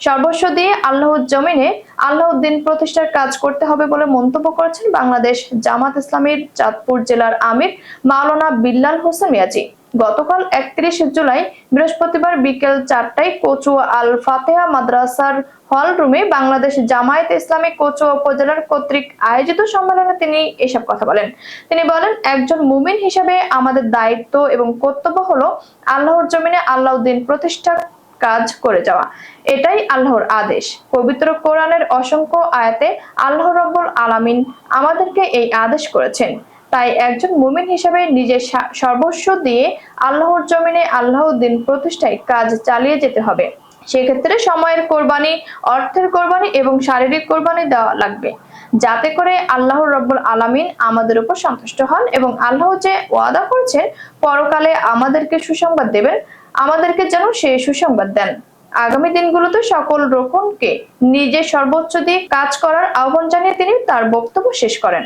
সর্বস্ব দিয়ে আল্লাহর জমিনে আল্লাহর দিন প্রতিষ্ঠার কাজ করতে হবে বলে মন্তব্য করেছেন বাংলাদেশ জামাত ইসলামীর চাঁদপুর জেলার আমির মাওলানা বিল্লাল হোসেন মিয়াজি। গতকাল 31 জুলাই বৃহস্পতিবার বিকেল 4টায় কচুয়া আল ফাতেহা মাদ্রাসার হল রুমে বাংলাদেশ জামায়াতে ইসলামী কচুয়া উপজেলার কর্তৃক আয়োজিত সম্মেলনে তিনি এসব কথা বলেন। তিনি বলেন, একজন মুমিন হিসেবে আমাদের দায়িত্ব এবং কর্তব্য হলো আল্লাহর জমিনে আল্লাহর দিন প্রতিষ্ঠার কাজ করে যাওয়া। এটাই আল্লাহর আদেশ। পবিত্র কোরআনের অসংখ্য আয়াতে আল্লাহ রাব্বুল আলামিন আমাদেরকে এই আদেশ করেছেন। তাই একজন মুমিন হিসেবে নিজের সর্বস্ব দিয়ে আল্লাহর জমিনে আল্লাহর দিন প্রতিষ্ঠায় কাজ চালিয়ে যেতে হবে। সেক্ষেত্রে সময়ের কোরবানি, অর্থের কোরবানি এবং শারীরিক কোরবানি দেওয়া লাগবে, যাতে করে আল্লাহ রাব্বুল আলামিন আমাদের উপর সন্তুষ্ট হন এবং আল্লাহ যে ওয়াদা করেছেন পরকালে আমাদেরকে সুসংবাদ দেবেন, আমাদেরকে যেন সেই সুসংবাদ দেন। আগামী দিনগুলোতে সকল রকমকে নিজের সর্বোচ্চ দিয়ে কাজ করার আহ্বান জানিয়ে তিনি তার বক্তব্য শেষ করেন।